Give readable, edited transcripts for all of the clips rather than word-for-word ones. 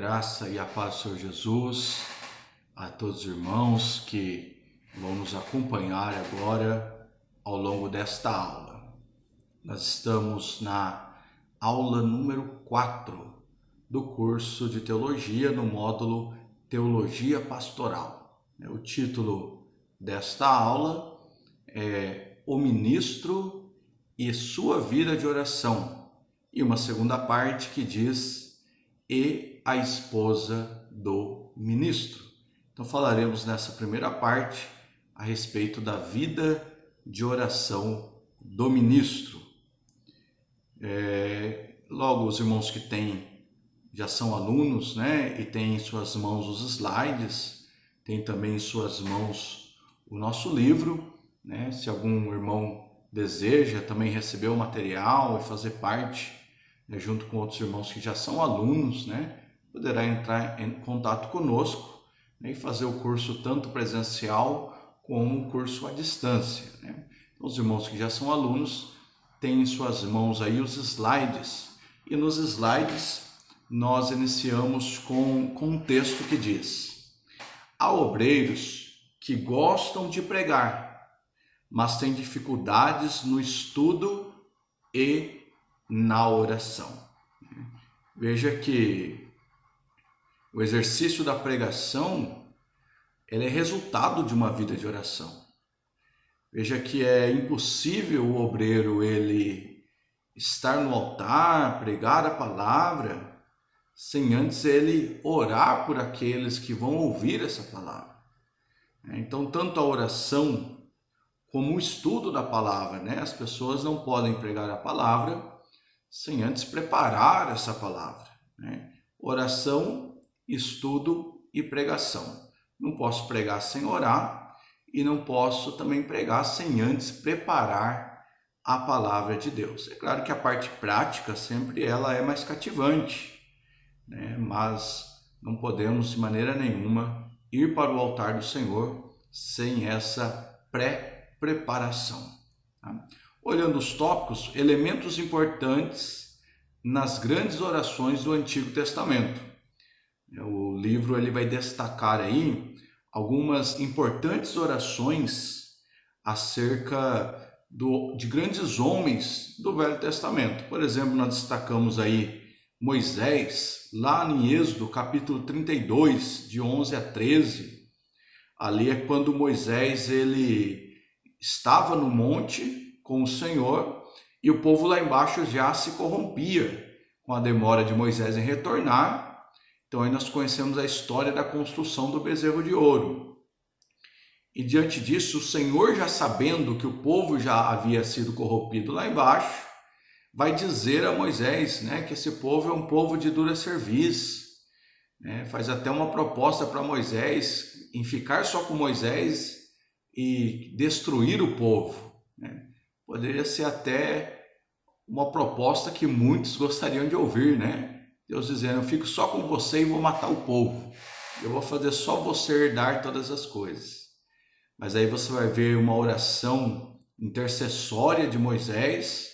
graça e a paz do Senhor Jesus, a todos os irmãos que vão nos acompanhar agora ao longo desta aula. Nós estamos na aula número 4 do curso de Teologia no módulo Teologia Pastoral. O título desta aula é O Ministro e Sua Vida de Oração, e uma segunda parte que diz e a esposa do ministro. Então falaremos nessa primeira parte a respeito da vida de oração do ministro. Logo, os irmãos que já são alunos, e têm em suas mãos os slides, tem também em suas mãos o nosso livro, Se algum irmão deseja também receber o material e fazer parte, junto com outros irmãos que já são alunos, poderá entrar em contato conosco, e fazer o curso tanto presencial como o curso à distância. Então, os irmãos que já são alunos têm em suas mãos aí os slides, e nos slides nós iniciamos com um texto que diz: há obreiros que gostam de pregar, mas têm dificuldades no estudo e na oração. Veja que o exercício da pregação ele é resultado de uma vida de oração. Veja que é impossível o obreiro ele estar no altar, pregar a palavra, sem antes ele orar por aqueles que vão ouvir essa palavra. Então, tanto a oração como o estudo da palavra, as pessoas não podem pregar a palavra sem antes preparar essa palavra. Oração, estudo e pregação. Não posso pregar sem orar e não posso também pregar sem antes preparar a palavra de Deus. É claro que a parte prática sempre ela é mais cativante, mas não podemos de maneira nenhuma ir para o altar do Senhor sem essa pré-preparação. Olhando os tópicos, elementos importantes nas grandes orações do Antigo Testamento. O livro ele vai destacar aí algumas importantes orações acerca de grandes homens do Velho Testamento. Por exemplo, nós destacamos aí Moisés, lá em Êxodo, capítulo 32, de 11 a 13. Ali é quando Moisés ele estava no monte com o Senhor, e o povo lá embaixo já se corrompia com a demora de Moisés em retornar. Então aí nós conhecemos a história da construção do bezerro de ouro. E diante disso, o Senhor, já sabendo que o povo já havia sido corrompido lá embaixo, vai dizer a Moisés, que esse povo é um povo de dura cerviz. Faz até uma proposta para Moisés em ficar só com Moisés e destruir o povo. Poderia ser até uma proposta que muitos gostariam de ouvir, Deus dizendo: eu fico só com você e vou matar o povo. Eu vou fazer só você herdar todas as coisas. Mas aí você vai ver uma oração intercessória de Moisés,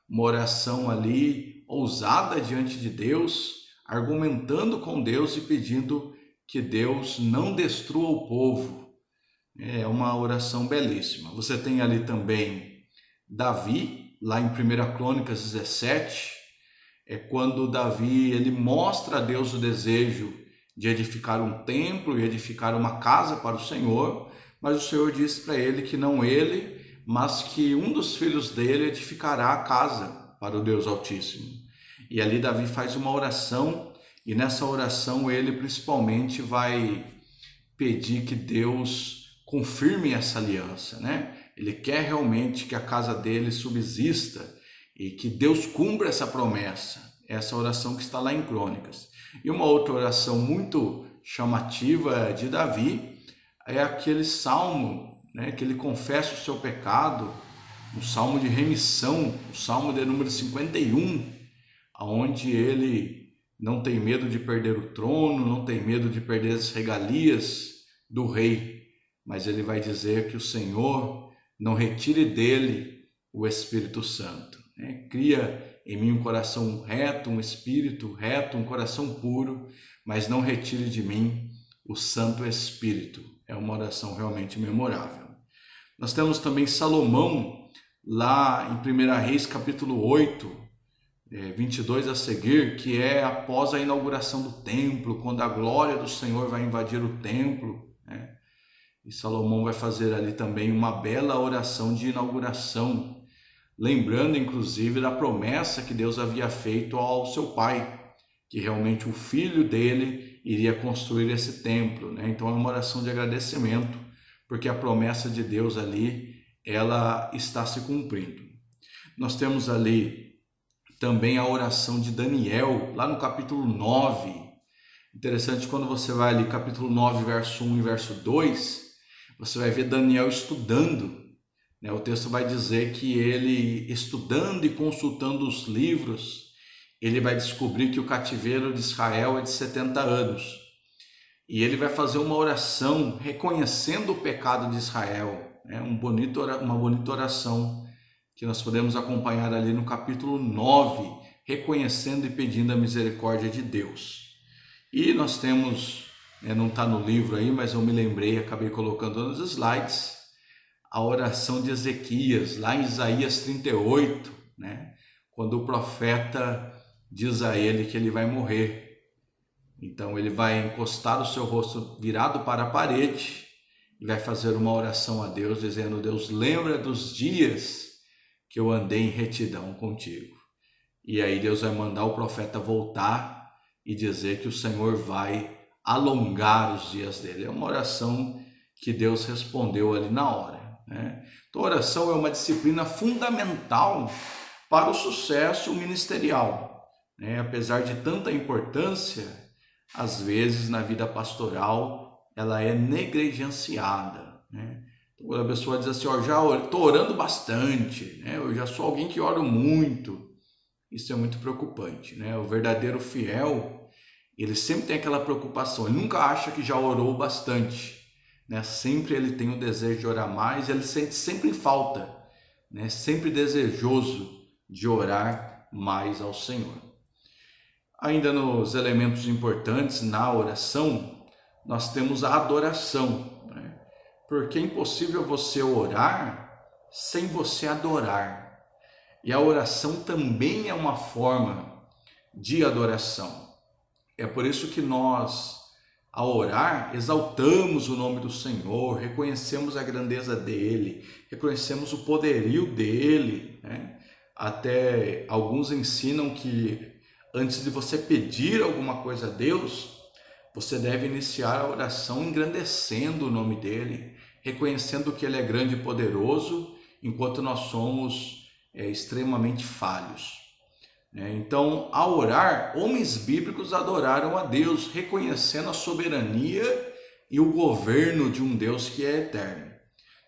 uma oração ali ousada diante de Deus, argumentando com Deus e pedindo que Deus não destrua o povo. É uma oração belíssima. Você tem ali também Davi, lá em 1 Crônicas 17, é quando Davi ele mostra a Deus o desejo de edificar um templo e edificar uma casa para o Senhor, mas o Senhor diz para ele que não ele, mas que um dos filhos dele edificará a casa para o Deus Altíssimo. E ali Davi faz uma oração, e nessa oração ele principalmente vai pedir que Deus confirme essa aliança, Ele quer realmente que a casa dele subsista e que Deus cumpra essa promessa, essa oração que está lá em Crônicas. E uma outra oração muito chamativa de Davi é aquele salmo, que ele confessa o seu pecado, o salmo de remissão, o salmo de número 51, onde ele não tem medo de perder o trono, não tem medo de perder as regalias do rei, mas ele vai dizer que o Senhor não retire dele o Espírito Santo. Cria em mim um coração reto, um espírito reto, um coração puro, mas não retire de mim o Santo Espírito. É uma oração realmente memorável. Nós temos também Salomão, lá em 1 Reis, capítulo 8, 22 a seguir, que é após a inauguração do templo, quando a glória do Senhor vai invadir o templo, né? E Salomão vai fazer ali também uma bela oração de inauguração, lembrando inclusive da promessa que Deus havia feito ao seu pai, que realmente o filho dele iria construir esse templo, né? Então é uma oração de agradecimento, porque a promessa de Deus ali, ela está se cumprindo. Nós temos ali também a oração de Daniel, lá no capítulo 9. Interessante, quando você vai ali, capítulo 9, verso 1 e verso 2, você vai ver Daniel estudando, né? O texto vai dizer que ele, estudando e consultando os livros, ele vai descobrir que o cativeiro de Israel é de 70 anos. E ele vai fazer uma oração reconhecendo o pecado de Israel, né? Uma bonita oração que nós podemos acompanhar ali no capítulo 9, reconhecendo e pedindo a misericórdia de Deus. E nós temos, não está no livro aí, mas eu me lembrei, acabei colocando nos slides, a oração de Ezequias, lá em Isaías 38, né? Quando o profeta diz a ele que ele vai morrer. Então ele vai encostar o seu rosto virado para a parede e vai fazer uma oração a Deus, dizendo: Deus, lembra dos dias que eu andei em retidão contigo. E aí Deus vai mandar o profeta voltar e dizer que o Senhor vai alongar os dias dele. É uma oração que Deus respondeu ali na hora, né? Então a oração é uma disciplina fundamental para o sucesso ministerial, né? Apesar de tanta importância, às vezes na vida pastoral ela é negligenciada, né? Quando a pessoa diz assim, já estou orando bastante, né? Eu já sou alguém que ora muito. Isso é muito preocupante, né? O verdadeiro fiel, ele sempre tem aquela preocupação, ele nunca acha que já orou bastante, né? Sempre ele tem o desejo de orar mais, ele sente sempre falta, né? Sempre desejoso de orar mais ao Senhor. Ainda nos elementos importantes na oração, nós temos a adoração, né? Porque é impossível você orar sem você adorar. E a oração também é uma forma de adoração. É por isso que nós, ao orar, exaltamos o nome do Senhor, reconhecemos a grandeza dele, reconhecemos o poderio dele, né? Até alguns ensinam que antes de você pedir alguma coisa a Deus, você deve iniciar a oração engrandecendo o nome dele, reconhecendo que ele é grande e poderoso, enquanto nós somos extremamente falhos. Então, ao orar, homens bíblicos adoraram a Deus, reconhecendo a soberania e o governo de um Deus que é eterno.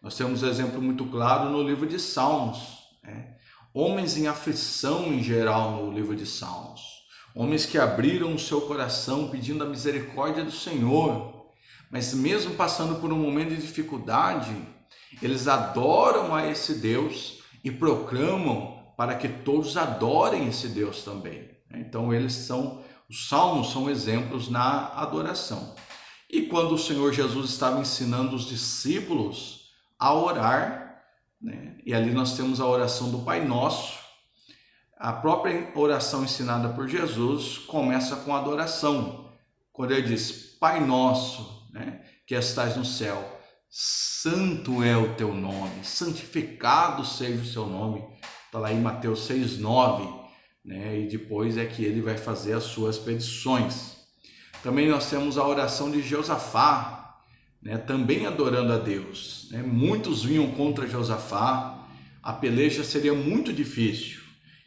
Nós temos um exemplo muito claro no livro de Salmos, né? Homens em aflição em geral no livro de Salmos, homens que abriram o seu coração pedindo a misericórdia do Senhor, mas mesmo passando por um momento de dificuldade, eles adoram a esse Deus e proclamam para que todos adorem esse Deus também. Então os salmos são exemplos na adoração. E quando o Senhor Jesus estava ensinando os discípulos a orar, né? E ali nós temos a oração do Pai Nosso, a própria oração ensinada por Jesus começa com adoração, quando ele diz: Pai Nosso, né, que estás no céu, santo é o teu nome, santificado seja o seu nome. Está lá em Mateus 6,9, né? E depois é que ele vai fazer as suas petições. Também nós temos a oração de Josafá, né? Também adorando a Deus, né? Muitos vinham contra Josafá, a peleja seria muito difícil.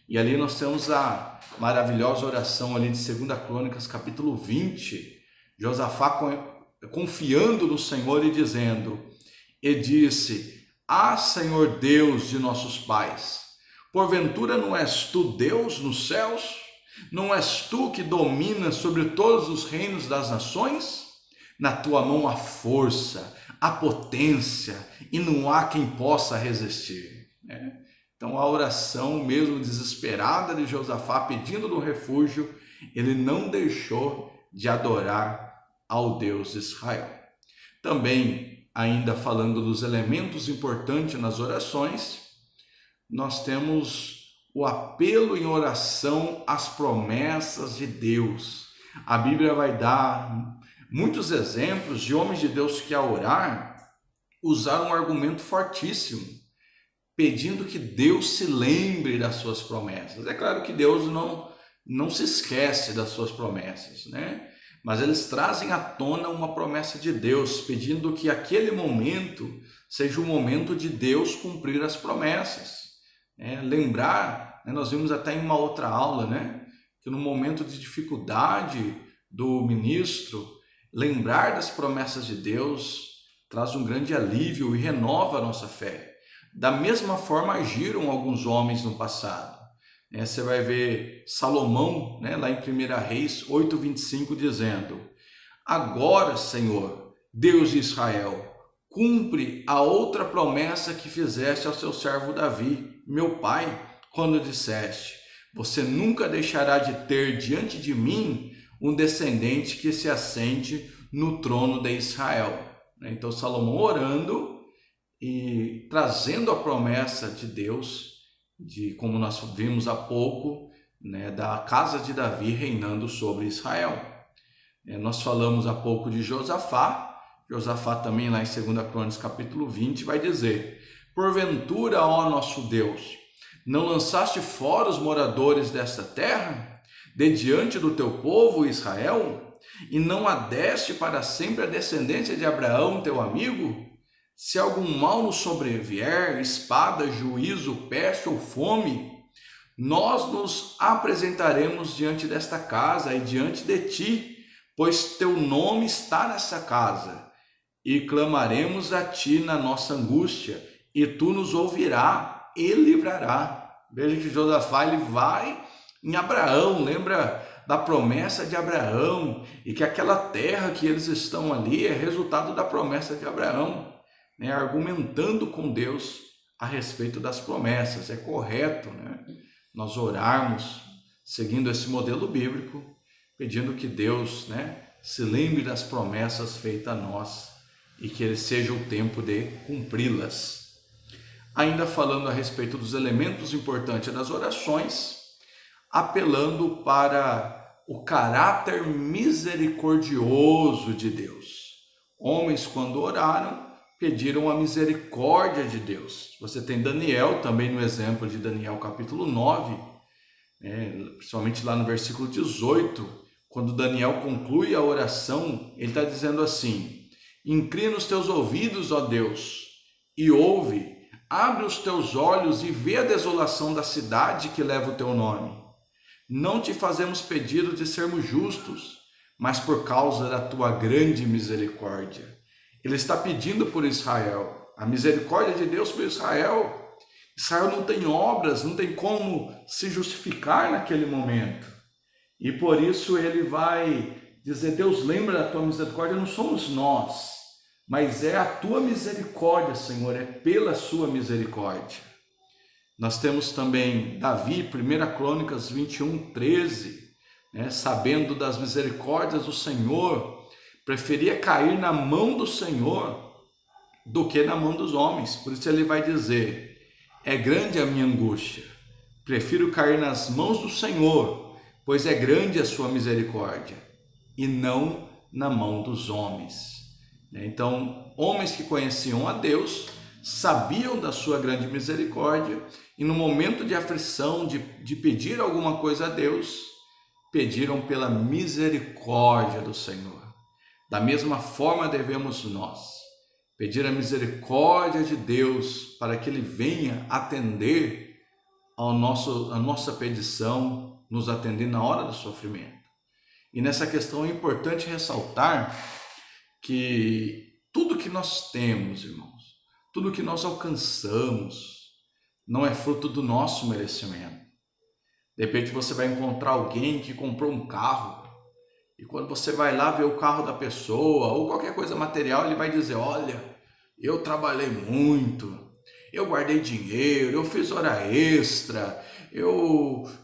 E ali nós temos a maravilhosa oração ali de 2 Crônicas, capítulo 20, Josafá confiando no Senhor e dizendo: e disse: Senhor Deus de nossos pais, porventura não és tu Deus nos céus? Não és tu que dominas sobre todos os reinos das nações? Na tua mão há força, há potência, e não há quem possa resistir, né? Então a oração mesmo desesperada de Josafá, pedindo do refúgio, ele não deixou de adorar ao Deus de Israel. Também, ainda falando dos elementos importantes nas orações, nós temos o apelo em oração às promessas de Deus. A Bíblia vai dar muitos exemplos de homens de Deus que, ao orar, usaram um argumento fortíssimo, pedindo que Deus se lembre das suas promessas. É claro que Deus não se esquece das suas promessas, né? Mas eles trazem à tona uma promessa de Deus, pedindo que aquele momento seja o momento de Deus cumprir as promessas. Lembrar, nós vimos até em uma outra aula, que no momento de dificuldade do ministro, lembrar das promessas de Deus traz um grande alívio e renova a nossa fé. Da mesma forma agiram alguns homens no passado. Você vai ver Salomão, lá em 1 Reis 8:25, dizendo: agora, Senhor, Deus de Israel, cumpre a outra promessa que fizeste ao seu servo Davi, meu pai, quando disseste: você nunca deixará de ter diante de mim um descendente que se assente no trono de Israel. Então Salomão orando e trazendo a promessa de Deus, de como nós vimos há pouco, da casa de Davi reinando sobre Israel. Nós falamos há pouco de Josafá. Josafá também lá em 2 Crônicas capítulo 20 vai dizer: porventura, ó nosso Deus, não lançaste fora os moradores desta terra, de diante do teu povo Israel, e não adeste para sempre a descendência de Abraão, teu amigo? Se algum mal nos sobrevier, espada, juízo, peste ou fome, nós nos apresentaremos diante desta casa e diante de ti, pois teu nome está nessa casa, e clamaremos a ti na nossa angústia, e tu nos ouvirá e livrará. Veja que Josafá ele vai em Abraão, lembra da promessa de Abraão, e que aquela terra que eles estão ali é resultado da promessa de Abraão, argumentando com Deus a respeito das promessas. É correto, nós orarmos seguindo esse modelo bíblico, pedindo que Deus, se lembre das promessas feitas a nós e que ele seja o tempo de cumpri-las. Ainda falando a respeito dos elementos importantes das orações, apelando para o caráter misericordioso de Deus. Homens, quando oraram, pediram a misericórdia de Deus. Você tem Daniel, também no exemplo de Daniel capítulo 9, principalmente lá no versículo 18, quando Daniel conclui a oração, ele está dizendo assim: inclina os teus ouvidos, ó Deus, e ouve, abre os teus olhos e vê a desolação da cidade que leva o teu nome. Não te fazemos pedido de sermos justos, mas por causa da tua grande misericórdia. Ele está pedindo por Israel, a misericórdia de Deus por Israel. Israel não tem obras, não tem como se justificar naquele momento. E por isso ele vai dizer: Deus, lembra da tua misericórdia, não somos nós, mas é a tua misericórdia, Senhor, é pela sua misericórdia. Nós temos também Davi, 1 Crônicas 21:13, sabendo das misericórdias do Senhor, preferia cair na mão do Senhor do que na mão dos homens. Por isso ele vai dizer: é grande a minha angústia, prefiro cair nas mãos do Senhor, pois é grande a sua misericórdia, e não na mão dos homens. Então, homens que conheciam a Deus, sabiam da sua grande misericórdia, e no momento de aflição, de pedir alguma coisa a Deus, pediram pela misericórdia do Senhor. Da mesma forma devemos nós pedir a misericórdia de Deus para que Ele venha atender a nossa petição, nos atender na hora do sofrimento. E nessa questão é importante ressaltar que tudo que nós temos, irmãos, tudo que nós alcançamos, não é fruto do nosso merecimento. De repente você vai encontrar alguém que comprou um carro, e quando você vai lá ver o carro da pessoa, ou qualquer coisa material, ele vai dizer: olha, eu trabalhei muito, eu guardei dinheiro, eu fiz hora extra,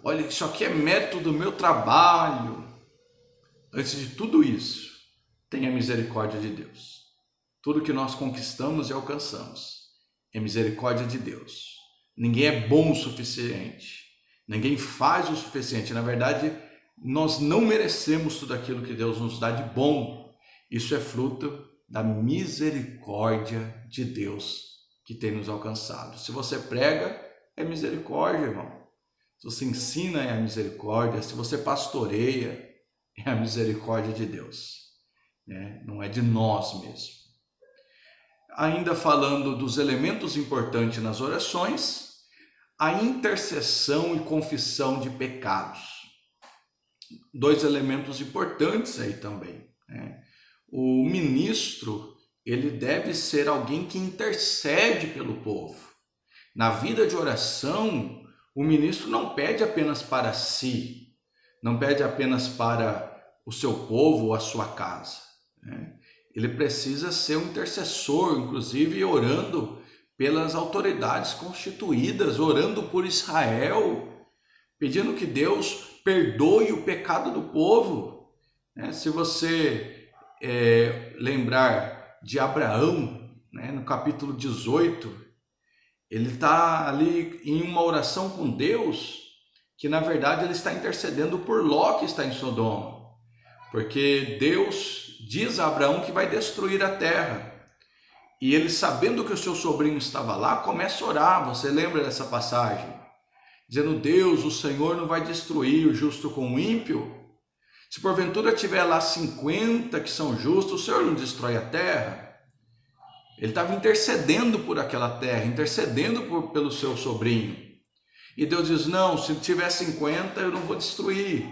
olha, isso aqui é mérito do meu trabalho. antes de tudo isso, tenha misericórdia de Deus. Tudo que nós conquistamos e alcançamos é misericórdia de Deus. Ninguém é bom o suficiente. Ninguém faz o suficiente. Na verdade, nós não merecemos tudo aquilo que Deus nos dá de bom. Isso é fruto da misericórdia de Deus que tem nos alcançado. Se você prega, é misericórdia, irmão. Se você ensina, é a misericórdia. Se você pastoreia, é a misericórdia de Deus. Não é de nós mesmos. Ainda falando dos elementos importantes nas orações, a intercessão e confissão de pecados. 2 elementos importantes aí também. O ministro, ele deve ser alguém que intercede pelo povo. Na vida de oração, o ministro não pede apenas para si, não pede apenas para o seu povo ou a sua casa. Ele precisa ser um intercessor, inclusive orando pelas autoridades constituídas, orando por Israel, pedindo que Deus perdoe o pecado do povo. Se você lembrar de Abraão, no capítulo 18, ele está ali em uma oração com Deus, que na verdade ele está intercedendo por Ló, que está em Sodoma, porque Deus diz a Abraão que vai destruir a terra. E ele, sabendo que o seu sobrinho estava lá, começa a orar. Você lembra dessa passagem? Dizendo: Deus, o Senhor não vai destruir o justo com o ímpio? Se porventura tiver lá 50 que são justos, o Senhor não destrói a terra? Ele estava intercedendo por aquela terra, intercedendo pelo seu sobrinho. E Deus diz: não, se tiver 50 eu não vou destruir.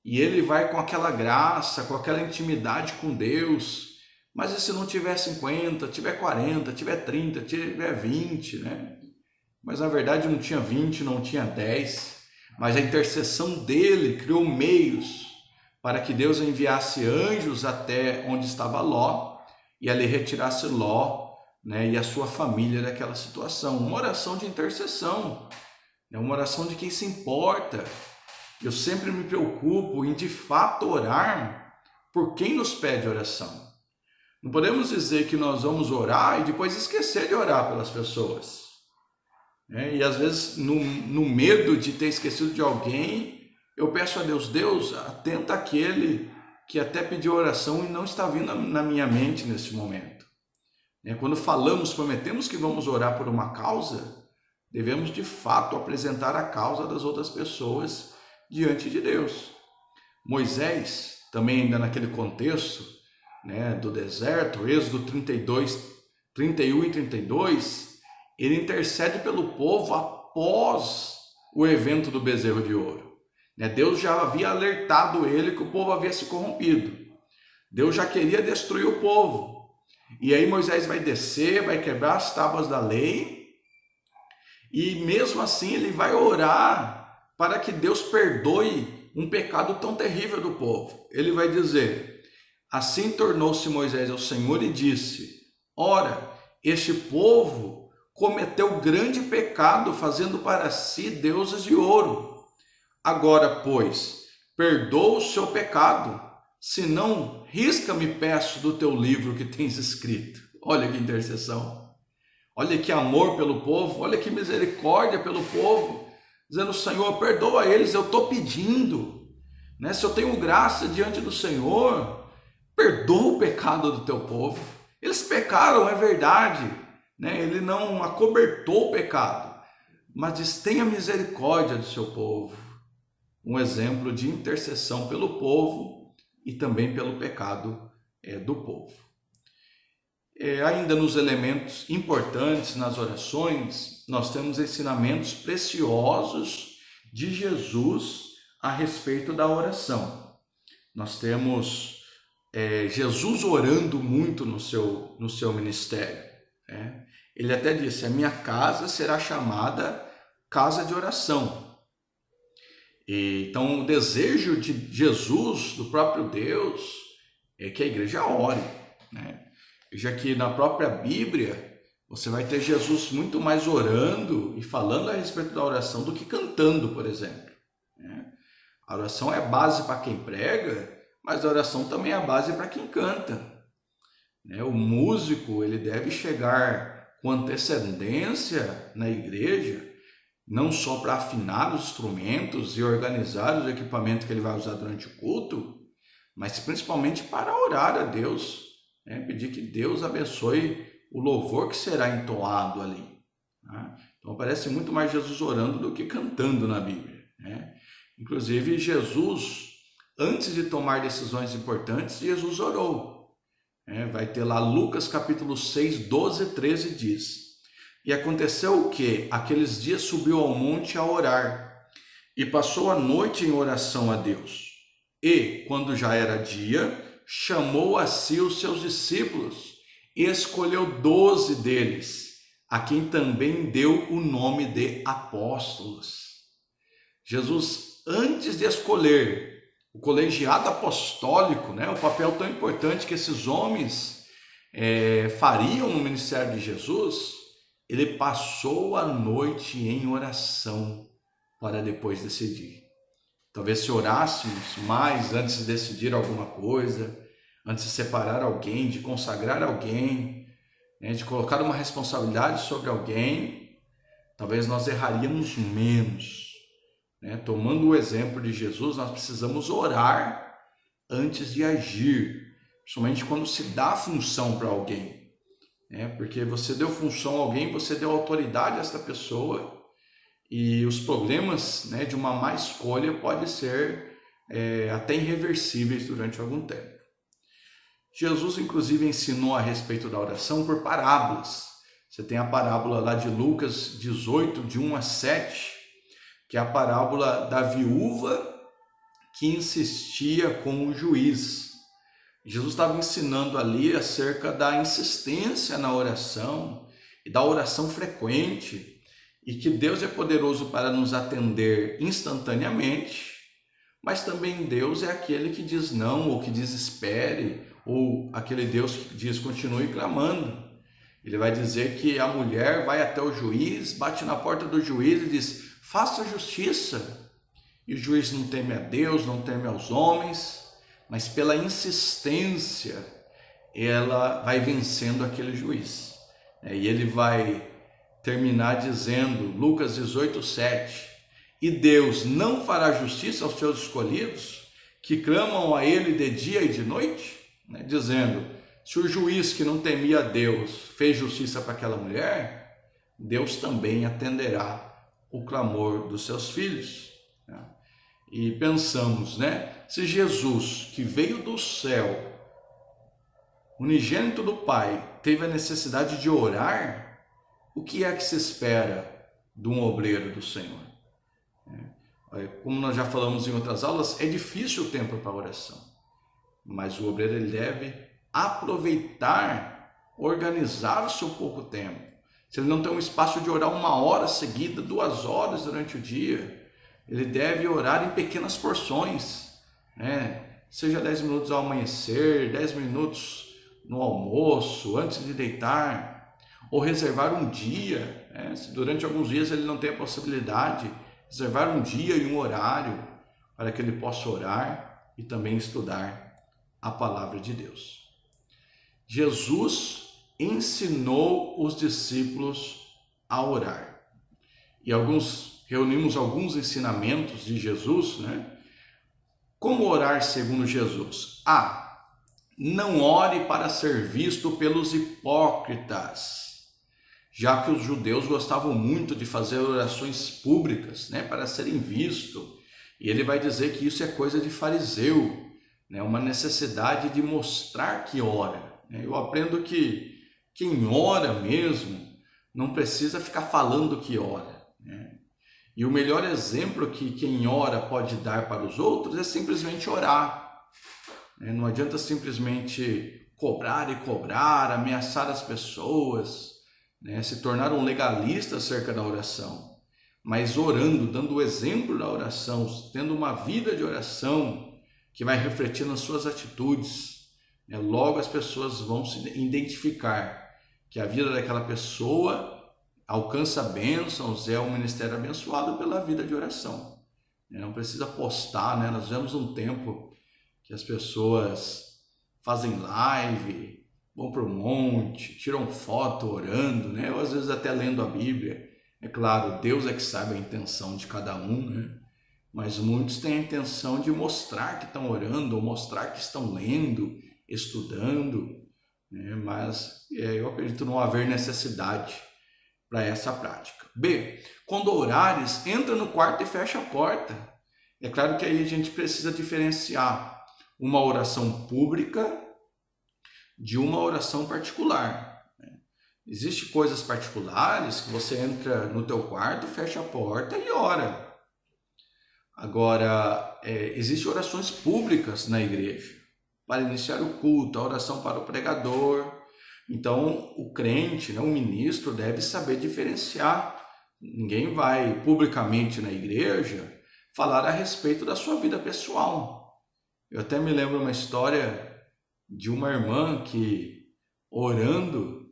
E ele vai com aquela graça, com aquela intimidade com Deus. Mas e se não tiver 50, tiver 40, tiver 30, tiver 20, Mas na verdade não tinha 20, não tinha 10. Mas a intercessão dele criou meios para que Deus enviasse anjos até onde estava Ló e ali retirasse Ló, e a sua família daquela situação. Uma oração de intercessão, uma oração de quem se importa. Eu sempre me preocupo em de fato orar por quem nos pede oração. Não podemos dizer que nós vamos orar e depois esquecer de orar pelas pessoas. E às vezes, no medo de ter esquecido de alguém, eu peço a Deus: Deus, atenta àquele que até pediu oração e não está vindo na minha mente nesse momento. Quando falamos, prometemos que vamos orar por uma causa, devemos de fato apresentar a causa das outras pessoas diante de Deus. Moisés, também ainda naquele contexto, do deserto, Êxodo 32, 31 e 32, ele intercede pelo povo após o evento do bezerro de ouro. Deus já havia alertado ele que o povo havia se corrompido. Deus já queria destruir o povo. E aí Moisés vai descer, vai quebrar as tábuas da lei, e mesmo assim ele vai orar para que Deus perdoe um pecado tão terrível do povo. Ele vai dizer: assim tornou-se Moisés ao Senhor e disse: ora, este povo cometeu grande pecado, fazendo para si deuses de ouro. Agora, pois, perdoa o seu pecado, senão risca-me, peço, do teu livro que tens escrito. Olha que intercessão, olha que amor pelo povo, olha que misericórdia pelo povo, dizendo: Senhor, perdoa eles, eu estou pedindo, se eu tenho graça diante do Senhor, perdoa o pecado do teu povo. Eles pecaram, é verdade, ele não acobertou o pecado, mas diz: tenha misericórdia do seu povo. Um exemplo de intercessão pelo povo e também pelo pecado do povo. Ainda nos elementos importantes nas orações, nós temos ensinamentos preciosos de Jesus a respeito da oração. Nós temos Jesus orando muito no seu ministério. Ele até disse: a minha casa será chamada casa de oração. Então o desejo de Jesus, do próprio Deus, é que a igreja ore. Já que na própria Bíblia você vai ter Jesus muito mais orando e falando a respeito da oração do que cantando, por exemplo. A oração é base para quem prega, mas a oração também é a base para quem canta, né? O músico, ele deve chegar com antecedência na igreja, não só para afinar os instrumentos e organizar os equipamentos que ele vai usar durante o culto, mas principalmente para orar a Deus, né? Pedir que Deus abençoe o louvor que será entoado ali, né? Então parece muito mais Jesus orando do que cantando na Bíblia, né? Inclusive Jesus, antes de tomar decisões importantes, Jesus orou. Vai ter lá Lucas capítulo 6, 12 e 13 diz: E aconteceu o que? Aqueles dias subiu ao monte a orar, e passou a noite em oração a Deus. E, quando já era dia, chamou a si os seus discípulos, e escolheu 12 deles, a quem também deu o nome de apóstolos. Jesus, antes de escolher o colegiado apostólico, né, o papel tão importante que esses homens fariam no ministério de Jesus, ele passou a noite em oração para depois decidir. Talvez se orássemos mais antes de decidir alguma coisa, antes de separar alguém, de consagrar alguém, né, de colocar uma responsabilidade sobre alguém, talvez nós erraríamos menos. Tomando o exemplo de Jesus, nós precisamos orar antes de agir, principalmente quando se dá função para alguém, porque você deu função a alguém, você deu autoridade a esta pessoa, e os problemas, de uma má escolha podem ser até irreversíveis durante algum tempo. Jesus, inclusive, ensinou a respeito da oração por parábolas. Você tem a parábola lá de Lucas 18, de 1 a 7, que é a parábola da viúva que insistia com o juiz. Jesus estava ensinando ali acerca da insistência na oração e da oração frequente, e que Deus é poderoso para nos atender instantaneamente, mas também Deus é aquele que diz não, ou que diz espere, ou aquele Deus que diz continue clamando. Ele vai dizer que a mulher vai até o juiz, bate na porta do juiz e diz: faça justiça. E o juiz não teme a Deus, não teme aos homens, mas pela insistência ela vai vencendo aquele juiz. E ele vai terminar dizendo, Lucas 18, 7, e Deus não fará justiça aos seus escolhidos, que clamam a ele de dia e de noite? Dizendo, se o juiz que não temia a Deus fez justiça para aquela mulher, Deus também atenderá o clamor dos seus filhos. E pensamos, se Jesus, que veio do céu, unigênito do Pai, teve a necessidade de orar, o que é que se espera de um obreiro do Senhor? Como nós já falamos em outras aulas, é difícil o tempo para oração, mas o obreiro ele deve aproveitar, organizar o seu pouco tempo. Se ele não tem um espaço de orar 1 hora seguida, 2 horas durante o dia, ele deve orar em pequenas porções, seja 10 minutos ao amanhecer, 10 minutos no almoço, antes de deitar, ou reservar um dia, se durante alguns dias ele não tem a possibilidade, reservar um dia e um horário para que ele possa orar e também estudar a palavra de Deus. Jesus ensinou os discípulos a orar. E reunimos alguns ensinamentos de Jesus, Como orar segundo Jesus? Não ore para ser visto pelos hipócritas, já que os judeus gostavam muito de fazer orações públicas, para serem vistos. E ele vai dizer que isso é coisa de fariseu, uma necessidade de mostrar que ora. Eu aprendo que quem ora mesmo não precisa ficar falando que ora. E o melhor exemplo que quem ora pode dar para os outros é simplesmente orar. Não adianta simplesmente cobrar, ameaçar as pessoas, se tornar um legalista acerca da oração, mas orando, dando o exemplo da oração, tendo uma vida de oração que vai refletir nas suas atitudes, logo as pessoas vão se identificar que a vida daquela pessoa alcança bênçãos, é um ministério abençoado pela vida de oração. Não precisa postar, nós vivemos um tempo que as pessoas fazem live, vão para o monte, tiram foto orando, né? Ou às vezes até lendo a Bíblia. É claro, Deus é que sabe a intenção de cada um, né? Mas muitos têm a intenção de mostrar que estão orando, ou mostrar que estão lendo, estudando, né? Mas eu acredito não haver necessidade para essa prática. B. Quando orares, entra no quarto e fecha a porta. É claro que aí a gente precisa diferenciar uma oração pública de uma oração particular. Existem coisas particulares que você entra no teu quarto, fecha a porta e ora. Agora, existem orações públicas na igreja, para iniciar o culto, a oração para o pregador. Então, o crente, né, o ministro, deve saber diferenciar. Ninguém vai publicamente na igreja falar a respeito da sua vida pessoal. Eu até me lembro uma história de uma irmã que, orando,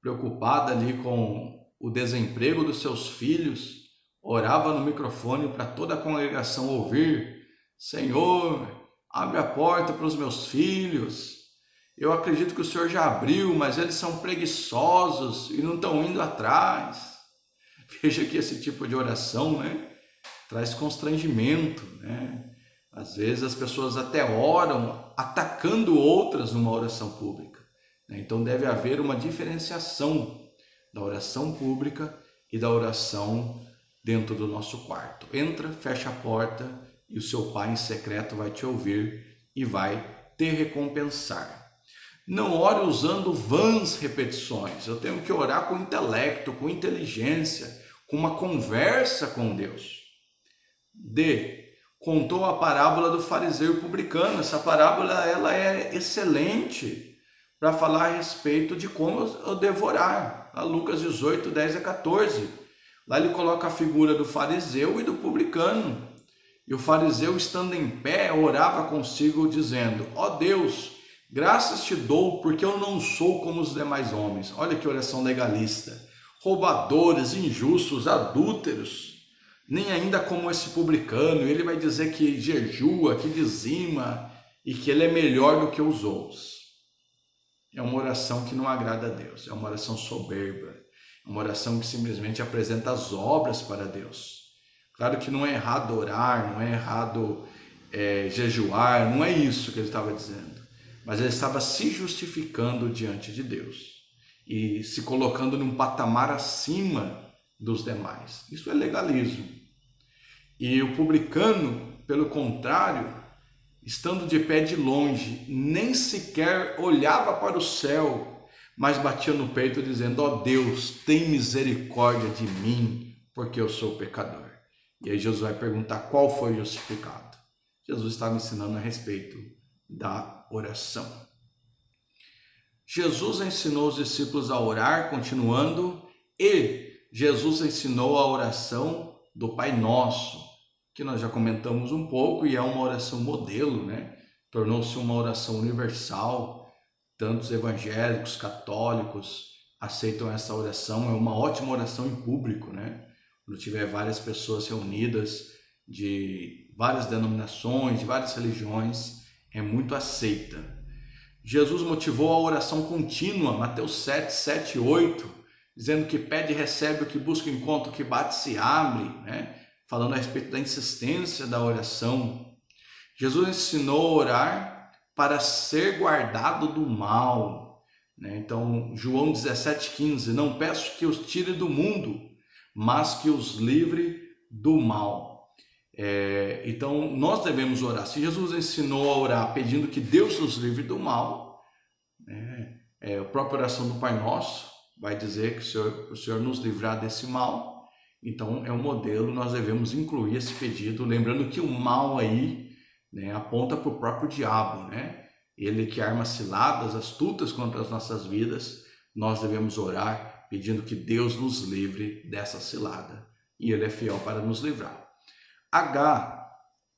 preocupada ali com o desemprego dos seus filhos, orava no microfone para toda a congregação ouvir: Senhor, abre a porta para os meus filhos. Eu acredito que o Senhor já abriu, mas eles são preguiçosos e não estão indo atrás. Veja que esse tipo de oração, né, traz constrangimento, né? Às vezes as pessoas até oram atacando outras numa oração pública, né? Então deve haver uma diferenciação da oração pública e da oração dentro do nosso quarto. Entra, fecha a porta e o seu pai em secreto vai te ouvir e vai te recompensar. Não ore usando vãs repetições. Eu tenho que orar com intelecto, com inteligência, com uma conversa com Deus. D. Contou a parábola do fariseu e publicano. Essa parábola ela é excelente para falar a respeito de como eu devorar. A Lucas 18, 10 a 14. Lá ele coloca a figura do fariseu e do publicano. E o fariseu, estando em pé, orava consigo dizendo: ó Deus, graças te dou porque eu não sou como os demais homens. Olha que oração legalista. Roubadores, injustos, adúlteros, nem ainda como esse publicano. Ele vai dizer que jejua, que dizima e que ele é melhor do que os outros. É uma oração que não agrada a Deus, é uma oração soberba, é uma oração que simplesmente apresenta as obras para Deus. Claro que não é errado orar, não é errado jejuar, não é isso que ele estava dizendo, mas ele estava se justificando diante de Deus e se colocando num patamar acima dos demais. Isso é legalismo. E o publicano, pelo contrário, estando de pé de longe, nem sequer olhava para o céu, mas batia no peito dizendo: ó Deus, tem misericórdia de mim, porque eu sou pecador. E aí Jesus vai perguntar qual foi o justificado. Jesus estava ensinando a respeito da oração. Jesus ensinou os discípulos a orar, continuando, e Jesus ensinou a oração do Pai Nosso, que nós já comentamos um pouco, e é uma oração modelo, né? Tornou-se uma oração universal. Tantos evangélicos, católicos aceitam essa oração. É uma ótima oração em público, né? Quando tiver várias pessoas reunidas de várias denominações, de várias religiões, é muito aceita. Jesus motivou a oração contínua, Mateus 7, 7 e 8, dizendo que pede e recebe, o que busca encontra, o que bate se abre, né? Falando a respeito da insistência da oração. Jesus ensinou a orar para ser guardado do mal, né? Então, João 17,15, não peço que os tire do mundo, mas que os livre do mal. Então, nós devemos orar. Se Jesus ensinou a orar pedindo que Deus nos livre do mal, né? A própria oração do Pai Nosso vai dizer que o Senhor nos livrar desse mal. Então, é um modelo, nós devemos incluir esse pedido, lembrando que o mal aí, né, aponta para o próprio diabo, né? Ele que arma ciladas astutas contra as nossas vidas. Nós devemos orar pedindo que Deus nos livre dessa cilada. E Ele é fiel para nos livrar. H.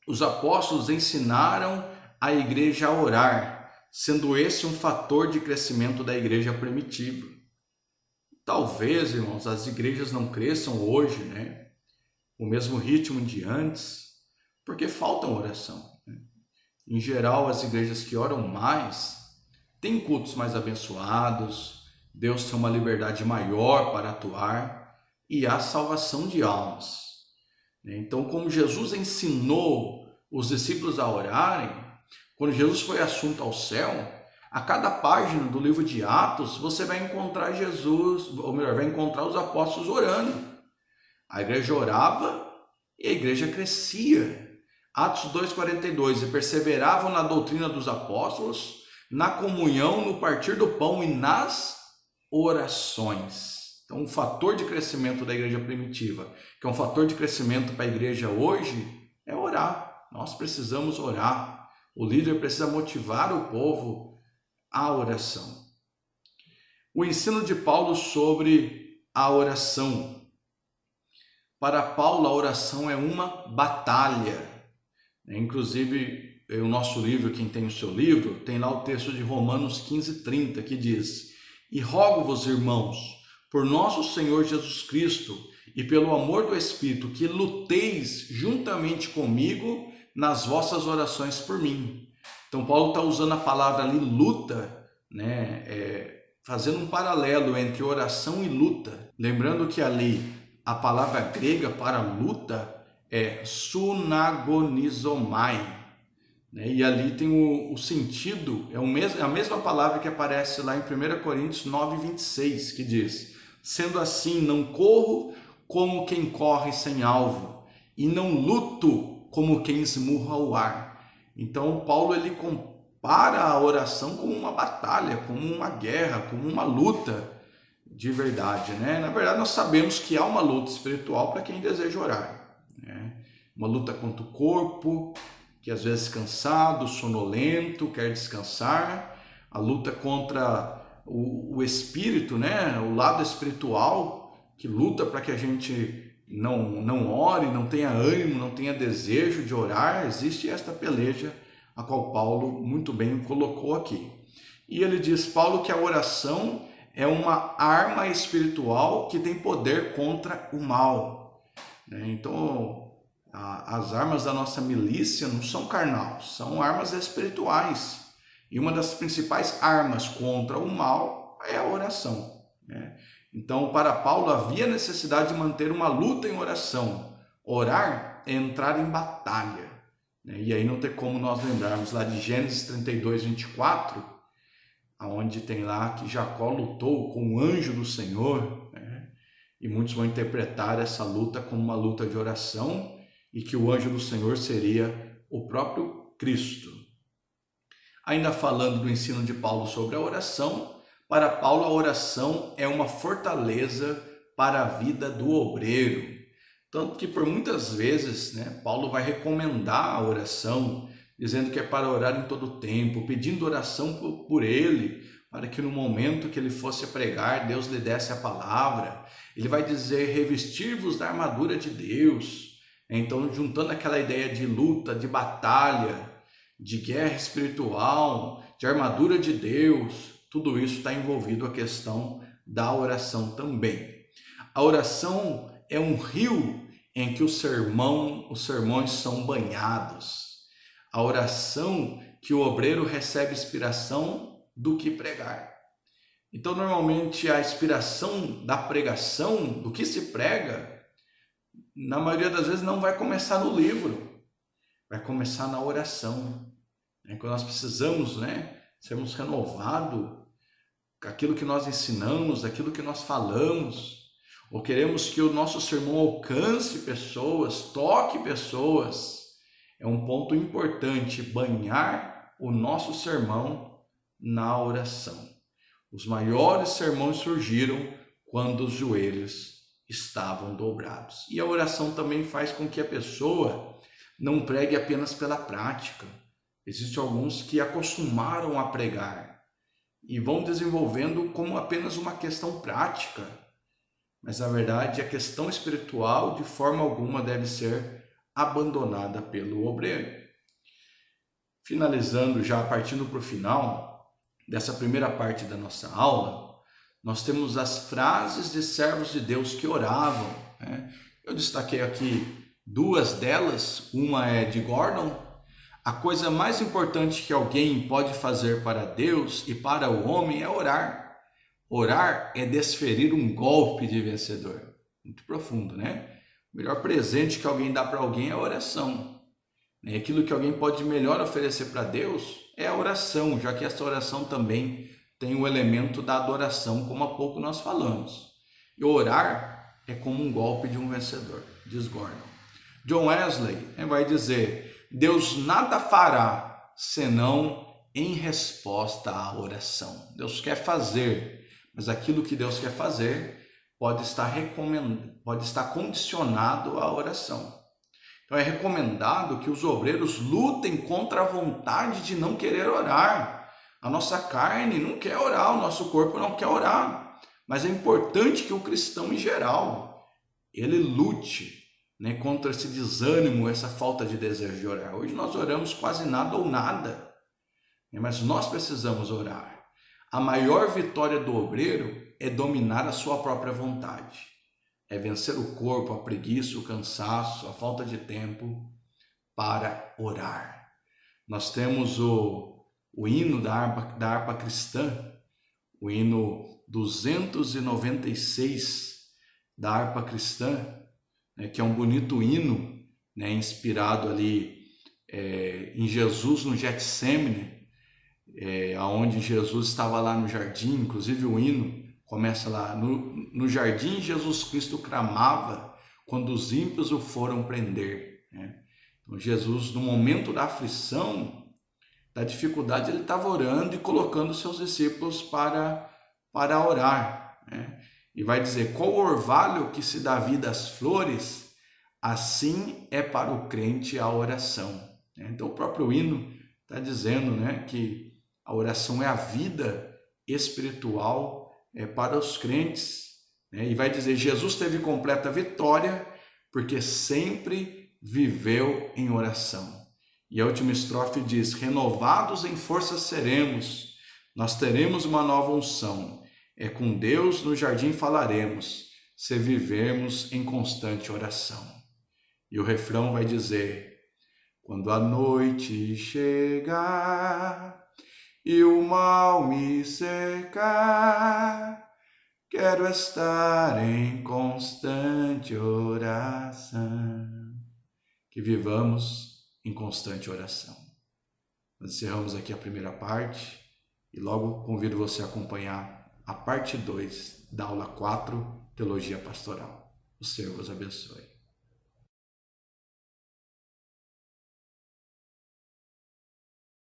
Os apóstolos ensinaram a igreja a orar, sendo esse um fator de crescimento da igreja primitiva. Talvez, irmãos, as igrejas não cresçam hoje, né, o mesmo ritmo de antes, porque falta oração, né? Em geral, as igrejas que oram mais têm cultos mais abençoados, Deus tem uma liberdade maior para atuar e há salvação de almas. Então, como Jesus ensinou os discípulos a orarem, quando Jesus foi assunto ao céu, a cada página do livro de Atos, você vai encontrar Jesus, ou melhor, vai encontrar os apóstolos orando. A igreja orava e a igreja crescia. Atos 2,42, e perseveravam na doutrina dos apóstolos, na comunhão, no partir do pão e nas orações. Então, um fator de crescimento da igreja primitiva, que é um fator de crescimento para a igreja hoje, é orar. Nós precisamos orar. O líder precisa motivar o povo à oração. O ensino de Paulo sobre a oração. Para Paulo, a oração é uma batalha. Inclusive, o nosso livro, quem tem o seu livro, tem lá o texto de Romanos 15:30, que diz: E rogo-vos, irmãos, por nosso Senhor Jesus Cristo e pelo amor do Espírito, que luteis juntamente comigo nas vossas orações por mim. Então, Paulo está usando a palavra ali, luta, fazendo um paralelo entre oração e luta. Lembrando que ali a palavra grega para luta é sunagonizomai, e ali tem o sentido, é a mesma palavra que aparece lá em 1 Coríntios 9:26, que diz: sendo assim, não corro como quem corre sem alvo, e não luto como quem esmurra o ar. Então, Paulo ele compara a oração como uma batalha, como uma guerra, como uma luta de verdade, Na verdade, nós sabemos que há uma luta espiritual para quem deseja orar, Uma luta contra o corpo, que às vezes cansado, sonolento, quer descansar. A luta contra o espírito, o lado espiritual, que luta para que a gente não ore, não tenha ânimo, não tenha desejo de orar. Existe esta peleja, a qual Paulo muito bem colocou aqui. E ele diz, Paulo, que a oração é uma arma espiritual que tem poder contra o mal. Então, as armas da nossa milícia não são carnais, são armas espirituais. E uma das principais armas contra o mal é a oração. Então, para Paulo, havia necessidade de manter uma luta em oração. Orar é entrar em batalha. E aí não tem como nós lembrarmos lá de Gênesis 32:24, onde tem lá que Jacó lutou com o anjo do Senhor, e muitos vão interpretar essa luta como uma luta de oração, e que o anjo do Senhor seria o próprio Cristo. Ainda falando do ensino de Paulo sobre a oração, para Paulo a oração é uma fortaleza para a vida do obreiro. Tanto que por muitas vezes, Paulo vai recomendar a oração, dizendo que é para orar em todo o tempo, pedindo oração por ele, para que no momento que ele fosse pregar, Deus lhe desse a palavra. Ele vai dizer, revestir-vos da armadura de Deus. Então, juntando aquela ideia de luta, de batalha, de guerra espiritual, de armadura de Deus, tudo isso está envolvido a questão da oração também. A oração é um rio em que os sermões são banhados. A oração que o obreiro recebe inspiração do que pregar. Então, normalmente, a inspiração da pregação, do que se prega, na maioria das vezes não vai começar no livro, vai começar na oração. Quando nós precisamos, sermos renovados, aquilo que nós ensinamos, aquilo que nós falamos, ou queremos que o nosso sermão alcance pessoas, toque pessoas, é um ponto importante banhar o nosso sermão na oração. Os maiores sermões surgiram quando os joelhos estavam dobrados. E a oração também faz com que a pessoa não pregue apenas pela prática. Existem alguns que acostumaram a pregar e vão desenvolvendo como apenas uma questão prática. Mas, na verdade, a questão espiritual, de forma alguma, deve ser abandonada pelo obreiro. Finalizando, já partindo para o final dessa primeira parte da nossa aula, nós temos as frases de servos de Deus que oravam. Eu destaquei aqui duas delas, uma é de Gordon, A coisa mais importante que alguém pode fazer para Deus e para o homem é orar. Orar é desferir um golpe de vencedor. Muito profundo, né? O melhor presente que alguém dá para alguém é a oração. Aquilo que alguém pode melhor oferecer para Deus é a oração, já que essa oração também tem o elemento da adoração, como há pouco nós falamos. E orar é como um golpe de um vencedor, diz Gordon. John Wesley vai dizer: Deus nada fará senão em resposta à oração. Deus quer fazer, mas aquilo que Deus quer fazer pode estar condicionado à oração. Então é recomendado que os obreiros lutem contra a vontade de não querer orar. A nossa carne não quer orar, o nosso corpo não quer orar. Mas é importante que o cristão em geral, ele lute, contra esse desânimo, essa falta de desejo de orar. Hoje nós oramos quase nada ou nada, mas nós precisamos orar. A maior vitória do obreiro é dominar a sua própria vontade. É vencer o corpo, a preguiça, o cansaço, a falta de tempo para orar. Nós temos o hino da harpa cristã, o hino 296 da harpa cristã, que é um bonito hino, inspirado ali em Jesus no Getsêmani, onde Jesus estava lá no jardim. Inclusive o hino começa lá: no jardim Jesus Cristo clamava quando os ímpios o foram prender. Então Jesus, no momento da aflição, da dificuldade, ele estava orando e colocando seus discípulos para orar. E vai dizer: qual orvalho que se dá vida às flores, assim é para o crente a oração. Então o próprio hino está dizendo que a oração é a vida espiritual para os crentes. E vai dizer: Jesus teve completa vitória porque sempre viveu em oração. E a última estrofe diz: renovados em força seremos, nós teremos uma nova unção. É com Deus no jardim falaremos, se vivermos em constante oração. E o refrão vai dizer: quando a noite chegar e o mal me cercar, quero estar em constante oração. Que vivamos em constante oração. Nós encerramos aqui a primeira parte e logo convido você a acompanhar a parte 2 da aula 4, Teologia Pastoral. O Senhor vos abençoe.